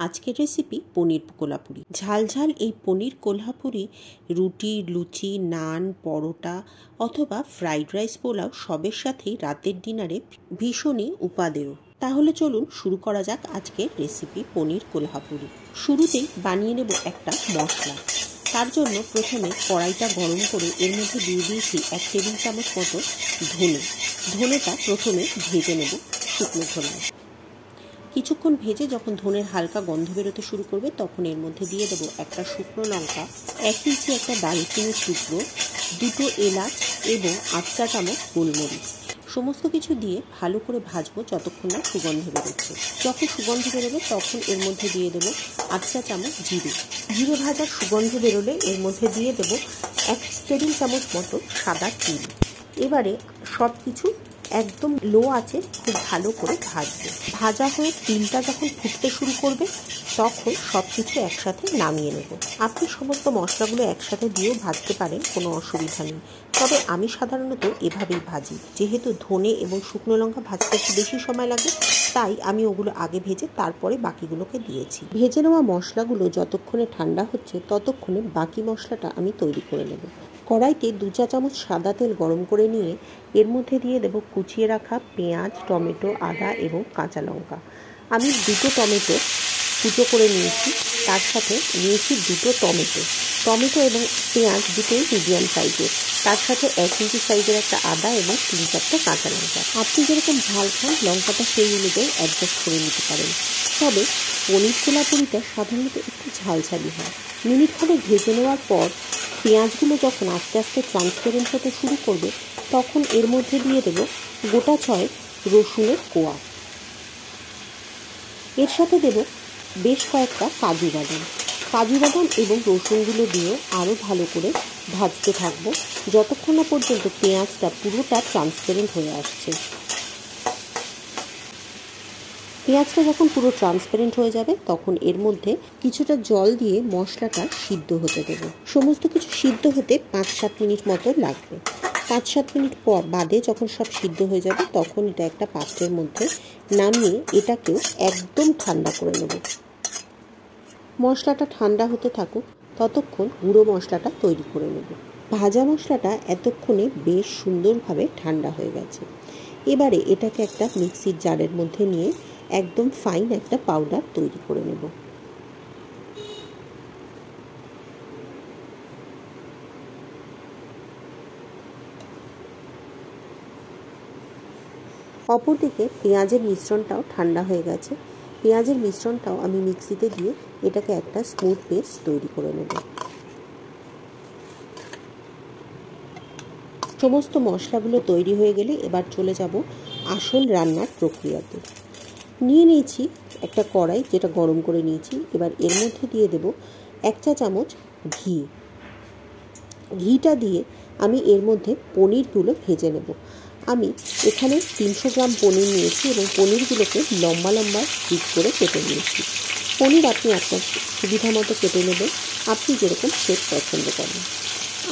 আজকের রেসিপি পনির কোলাপুরি। ঝাল ঝাল এই পনির কোলাপুরি রুটি, লুচি, নান, পরোটা অথবা ফ্রাইড রাইস, পোলাও সবের সাথেই রাতের ডিনারে ভীষণই উপাদেয়। তাহলে চলুন শুরু করা যাক আজকের রেসিপি পনির কোলাপুরি। শুরুতেই বানিয়ে নেব একটা মশলা। তার জন্য প্রথমে কড়াইটা গরম করে এর মধ্যে দিয়ে দিয়েছি 1 টেবিল চামচ মতো ধনেটা প্রথমে ভেজে নেব শুকনো ধনে। কিছুক্ষণ ভেজে যখন ধনের হালকা গন্ধ বেরোতে শুরু করবে তখন এর মধ্যে দিয়ে দেবো একটা শুকনো লঙ্কা, 1 ইঞ্চি একটা দারুচিনির টুকরো, 2 এলাচ এবং 8 চা চামচ গোলমরিচ। সমস্ত কিছু দিয়ে ভালো করে ভাজবো যতক্ষণ না সুগন্ধ বেরোচ্ছে। যখন সুগন্ধ বেরোবে তখন এর মধ্যে দিয়ে দেবো 8 চা চামচ জিরে ভাজার সুগন্ধ বেরোলে এর মধ্যে দিয়ে দেবো 1 টেবিল চামচ মতো সাদা তিল। এবারে সব কিছু একদম লো আঁচে খুব ভালো করে ভাজবো। ভাজা হয়ে তিলটা যখন ফুটতে শুরু করবে তখন সব কিছু একসাথে নামিয়ে নেব। আপনি সমস্ত মশলাগুলো একসাথে দিয়েও ভাজতে পারেন, কোনো অসুবিধা নেই। তবে আমি সাধারণত এভাবেই ভাজি। যেহেতু ধনে এবং শুকনো লঙ্কা ভাজতে একটু বেশি সময় লাগে, তাই আমি ওগুলো আগে ভেজে তারপরে বাকিগুলোকে দিয়েছি। ভেজে নেওয়া মশলাগুলো যতক্ষণে ঠান্ডা হচ্ছে ততক্ষণে বাকি মশলাটা আমি তৈরি করে নেব। কড়াইতে 2 চা চামচ সাদা তেল গরম করে নিয়ে এর মধ্যে দিয়ে দেবো কুচিয়ে রাখা পেঁয়াজ, টমেটো, আদা এবং কাঁচা লঙ্কা। আমি 2 টমেটো কুচো করে নিয়েছি। তার সাথে নিয়েছি 2 টমেটো এবং পেঁয়াজ দুটোই মিডিয়াম সাইজের। তার সাথে 1 ইঞ্চি সাইজের একটা আদা এবং 3-4টা কাঁচা লঙ্কা। আপনি যেরকম ঝাল খান লঙ্কাটা সেই অনুযায়ী অ্যাডজাস্ট করে নিতে পারেন। তবে পনির কোলাপুরিটা সাধারণত একটু ঝালঝালি হয়। মিনিট খানেক ভেজে নেওয়ার পর পেঁয়াজগুলো যখন আস্তে আস্তে ট্রান্সপারেন্ট হতে শুরু করবে তখন এর মধ্যে দিয়ে দেবো গোটা 6 রসুনের কোয়া। এর সাথে দেব বেশ কয়েকটা কাজু বাদাম এবং রসুনগুলো দিয়ে আরও ভালো করে ভাজতে থাকবো যতক্ষণ না পর্যন্ত পেঁয়াজটা পুরোটা ট্রান্সপারেন্ট হয়ে আসছে। পেঁয়াজটা যখন পুরো ট্রান্সপারেন্ট হয়ে যাবে তখন এর মধ্যে কিছুটা জল দিয়ে মশলাটা সিদ্ধ হতে দেব। সমস্ত কিছু সিদ্ধ হতে 5-7 মিনিট মতো লাগবে। 5-7 মিনিট পর বাদে যখন সব সিদ্ধ হয়ে যাবে তখন এটা একটা পাত্রের মধ্যে নামিয়ে এটাকেও একদম ঠান্ডা করে নেব। মশলাটা ঠান্ডা হতে থাকুক, ততক্ষণ গুঁড়ো মশলাটা তৈরি করে নেব। ভাজা মশলাটা এতক্ষণে বেশ সুন্দরভাবে ঠান্ডা হয়ে গেছে। এবারে এটাকে একটা মিক্সির জারের মধ্যে নিয়ে একদম ফাইন একটা পাউডার তৈরি করে নেব। অপরদিকে পেঁয়াজের মিশ্রণটাও ঠান্ডা হয়ে গেছে। পেঁয়াজের মিশ্রণটাও আমি মিক্সিতে দিয়ে এটাকে একটা স্মুথ পেস্ট তৈরি করে নেব। সমস্ত মশলাগুলো তৈরি হয়ে গেলে এবার চলে যাব আসল রান্নার প্রক্রিয়াতে। নিয়ে নিয়েছি একটা কড়াই, যেটা গরম করে নিয়েছি। এবার এর মধ্যে দিয়ে দেব 1 চা চামচ ঘিটা দিয়ে আমি এর মধ্যে পনিরগুলো ভেজে নেব। আমি এখানে 300 গ্রাম পনির নিয়েছি এবং পনিরগুলোকে লম্বা লম্বা পিস করে কেটে নিয়েছি। পনির আপনি আপনার সুবিধা মতো কেটে নেবেন, আপনি যেরকম শেপ পছন্দ করেন।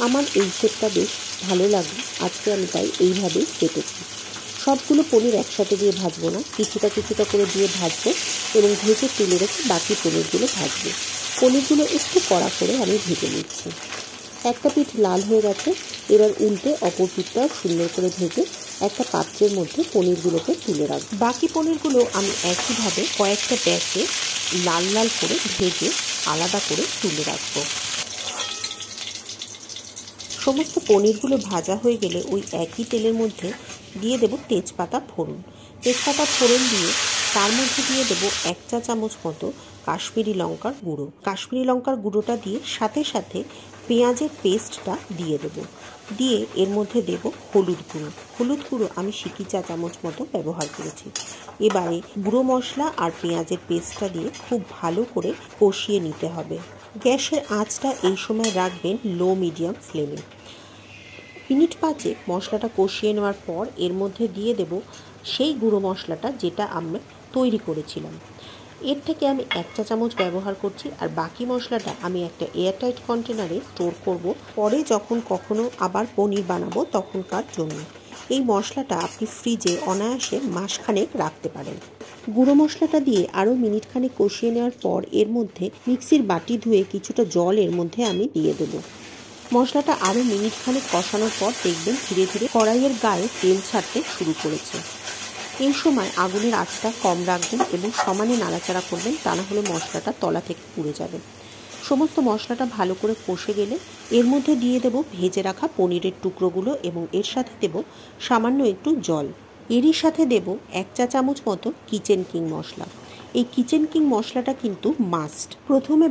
আমার এই শেপটা বেশ ভালো লাগে, আজকে আমি তাই এইভাবেই কেটেছি। সবগুলো পনির একসাথে দিয়ে ভাজবো না, কিছুটা করে দিয়ে ভাজবো এবং ভেজে তুলে রেখে বাকি পনিরগুলো ভাজবো। পনিরগুলো একটু কড়া করে আমি ভেজে নিচ্ছি। একটা পিঠ লাল হয়ে গেছে, এবার উল্টে অপর পিঠটাও সুন্দর করে ভেজে একটা পাত্রের মধ্যে পনিরগুলোকে তুলে রাখবো। বাকি পনিরগুলো আমি একইভাবে কয়েকটা ব্যাচে লাল লাল করে ভেজে আলাদা করে তুলে রাখবো। সমস্ত পনিরগুলো ভাজা হয়ে গেলে ওই একই তেলের মধ্যে দিয়ে দেব তেজপাতা ফোড়ন দিয়ে তার মধ্যে দিয়ে দেব 1 চা চামচ মতো কাশ্মীরি লঙ্কার গুঁড়োটা দিয়ে সাথে সাথে পেঁয়াজের পেস্টটা দিয়ে দেব। দিয়ে এর মধ্যে দেব হলুদ গুঁড়ো আমি সিকি চা চামচ মতো ব্যবহার করেছি। এবারে গুঁড়ো মশলা আর পেঁয়াজের পেস্টটা দিয়ে খুব ভালো করে কষিয়ে নিতে হবে। গ্যাসের আঁচটা এই সময় রাখবেন লো মিডিয়াম ফ্লেমে। মিনিট 5 মশলাটা কষিয়ে নেওয়ার পর এর মধ্যে দিয়ে দেব সেই গুঁড়ো মশলাটা যেটা আমরা তৈরি করেছিলাম। এর থেকে আমি 1 চা চামচ ব্যবহার করছি, আর বাকি মশলাটা আমি একটা এয়ারটাইট কন্টেনারে স্টোর করব পরে যখন কখনো আবার পনির বানাবো তখনকার জন্য। এই মশলাটা আপনি ফ্রিজে অনায়াসে মাসখানেক রাখতে পারেন। গুঁড়ো মশলাটা দিয়ে আরও মিনিটখানেক কষিয়ে নেওয়ার পর এর মধ্যে মিক্সির বাটি ধুয়ে কিছুটা জল এর মধ্যে আমি দিয়ে দেবো। মশলাটা আরও মিনিটখানেক কষানোর পর দেখবেন ধীরে ধীরে কড়াইয়ের গায়ে তেল ছাড়তে শুরু করেছে। এই সময় আগুনের আঁচটা কম রাখবেন এবং সমানে নাড়াচাড়া করবেন, তা না হলে মশলাটা তলা থেকে পুড়ে যাবে। সমস্ত মশলাটা ভালো করে কষে গেলে এর মধ্যে দিয়ে দেব ভেজে রাখা পনিরের টুকরোগুলো এবং এর সাথে দেব সামান্য একটু জল। এরই সাথে দেব 1 চা চামচ মতো কিচেন কিং মশলা। এই কিচেন কিং মশলাটা কিন্তু মাস্ট। প্রথমে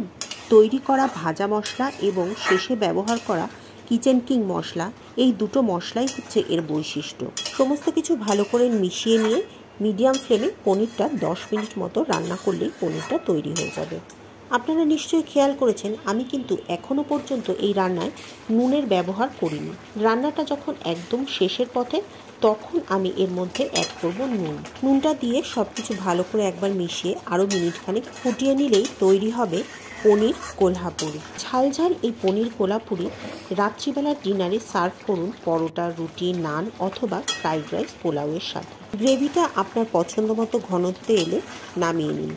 তৈরি করা ভাজা মশলা এবং শেষে ব্যবহার করা কিচেন কিং মশলা, এই দুটো মশলাই হচ্ছে এর বৈশিষ্ট্য। সমস্ত কিছু ভালো করে মিশিয়ে নিয়ে মিডিয়াম ফ্লেমে পনিরটা 10 মিনিট মতো রান্না করলেই পনিরটা তৈরি হয়ে যাবে। আপনারা নিশ্চয়ই খেয়াল করেছেন আমি কিন্তু এখনও পর্যন্ত এই রান্নায় নুনের ব্যবহার করিনি। রান্নাটা যখন একদম শেষের পথে তখন আমি এর মধ্যে অ্যাড করব নুন। নুনটা দিয়ে সব কিছু ভালো করে একবার মিশিয়ে আরও মিনিটখানেক ফুটিয়ে নিলেই তৈরি হবে পনির কোলহাপুরি। ঝাল ঝাল এই পনির কোলহাপুরি রাত্রিবেলার ডিনারে সার্ভ করুন পরোটা, রুটি, নান অথবা ফ্রাইড রাইস পোলাওয়ের সাথে। গ্রেভিটা আপনার পছন্দ মতো ঘনত্বে এলে নামিয়ে নিন।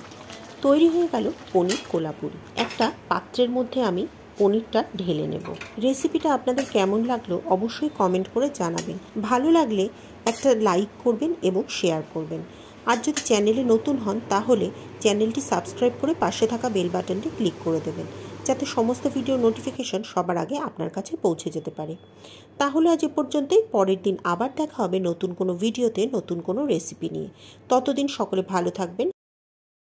তৈরি হয়ে গেল পনির কোলহাপুরি। একটা পাত্রের মধ্যে আমি পনিরটা ঢেলে নেব। রেসিপিটা আপনাদের কেমন লাগলো অবশ্যই কমেন্ট করে জানাবেন। ভালো লাগলে একটা লাইক করবেন এবং শেয়ার করবেন। আর যদি চ্যানেলে নতুন হন তাহলে চ্যানেলটি সাবস্ক্রাইব করে পাশে থাকা বেল বাটনটি ক্লিক করে দেবেন, যাতে সমস্ত ভিডিও নোটিফিকেশন সবার আগে আপনার কাছে পৌঁছে যেতে পারে। তাহলে আজ এ পর্যন্তই। পরের দিন আবার দেখা হবে নতুন কোনো ভিডিওতে নতুন কোনো রেসিপি নিয়ে। ততদিন সকলে ভালো থাকবেন,